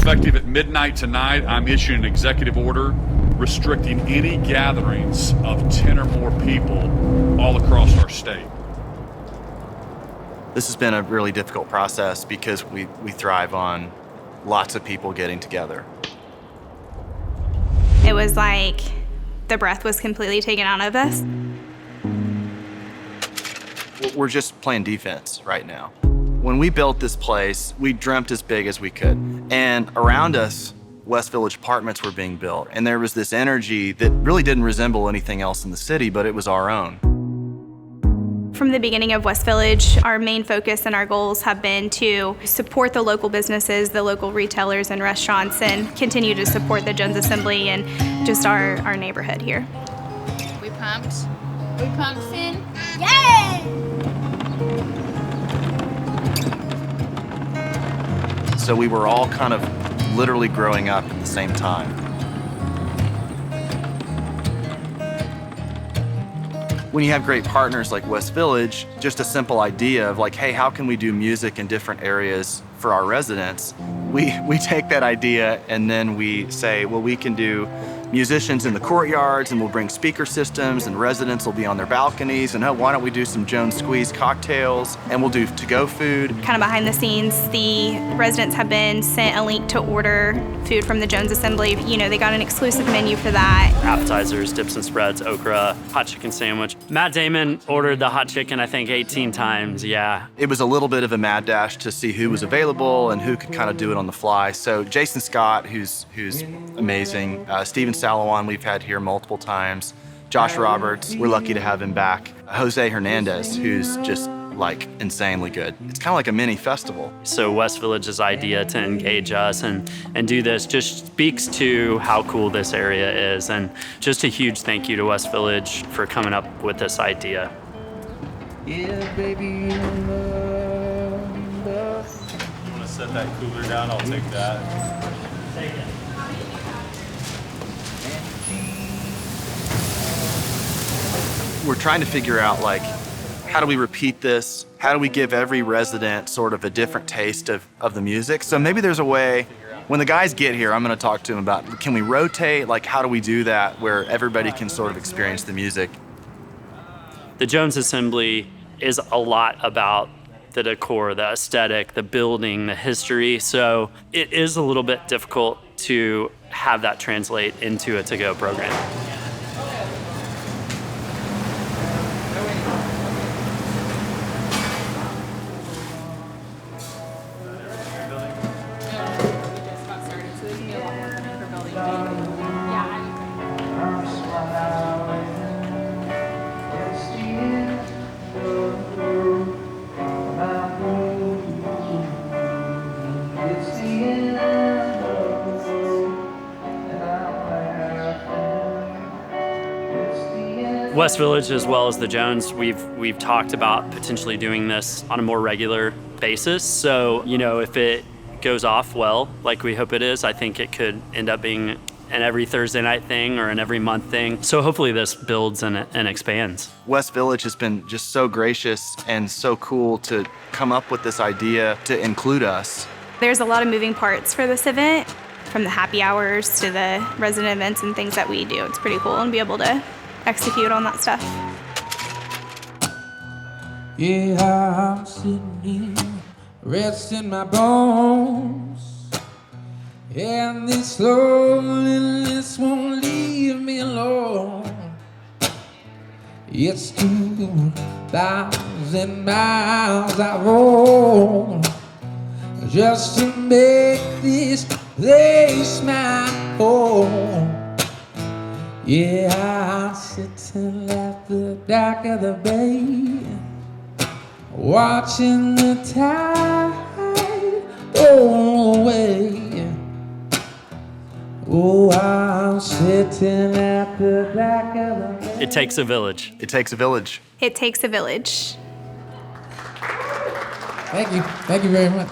Effective at midnight tonight, I'm issuing an executive order restricting any gatherings of 10 or more people all across our state. This has been a really difficult process because we thrive on lots of people getting together. It was like the breath was completely taken out of us. We're just playing defense right now. When we built this place, we dreamt as big as we could. And around us, West Village apartments were being built. And there was this energy that really didn't resemble anything else in the city, but it was our own. From the beginning of West Village, our main focus and our goals have been to support the local businesses, the local retailers and restaurants, and continue to support the Jones Assembly and just our neighborhood here. We pumped? We pumped, Finn? Yay! So we were all kind of literally growing up at the same time. When you have great partners like West Village, just a simple idea of like, hey, how can we do music in different areas for our residents? We take that idea and then we say, well, we can do musicians in the courtyards, and we'll bring speaker systems, and residents will be on their balconies, and why don't we do some Jones Squeeze cocktails, and we'll do to-go food. Kind of behind the scenes, the residents have been sent a link to order food from the Jones Assembly. You know, they got an exclusive menu for that. Appetizers, dips and spreads, okra, hot chicken sandwich. Matt Damon ordered the hot chicken, I think, 18 times, yeah. It was a little bit of a mad dash to see who was available and who could kind of do it on the fly. So Jason Scott, who's amazing, Steven Salawan, we've had here multiple times. Josh Roberts, we're lucky to have him back. Jose Hernandez, who's just like insanely good. It's kind of like a mini festival. So West Village's idea to engage us and do this just speaks to how cool this area is, and just a huge thank you to West Village for coming up with this idea. Yeah, baby, you love. I'm gonna set that cooler down, I'll take that. Take it. We're trying to figure out, like, how do we repeat this? How do we give every resident sort of a different taste of the music? So maybe there's a way, when the guys get here, I'm gonna talk to them about, can we rotate? Like, how do we do that where everybody can sort of experience the music? The Jones Assembly is a lot about the decor, the aesthetic, the building, the history. So it is a little bit difficult to have that translate into a to-go program. West Village, as well as the Jones, we've talked about potentially doing this on a more regular basis. So, you know, if it goes off well, like we hope it is, I think it could end up being an every Thursday night thing or an every month thing. So hopefully this builds and expands. West Village has been just so gracious and so cool to come up with this idea to include us. There's a lot of moving parts for this event, from the happy hours to the resident events and things that we do. It's pretty cool and be able to execute on that stuff. Yeah, I'm sitting here, resting my bones, and this loneliness won't leave me alone. It's 2,000 miles I've rolled just to make this place my home. Yeah, I'm sitting at the dock of the bay, watching the tide go away. Oh, I'm sitting at the dock of the bay. It takes a village. It takes a village. It takes a village. Thank you very much.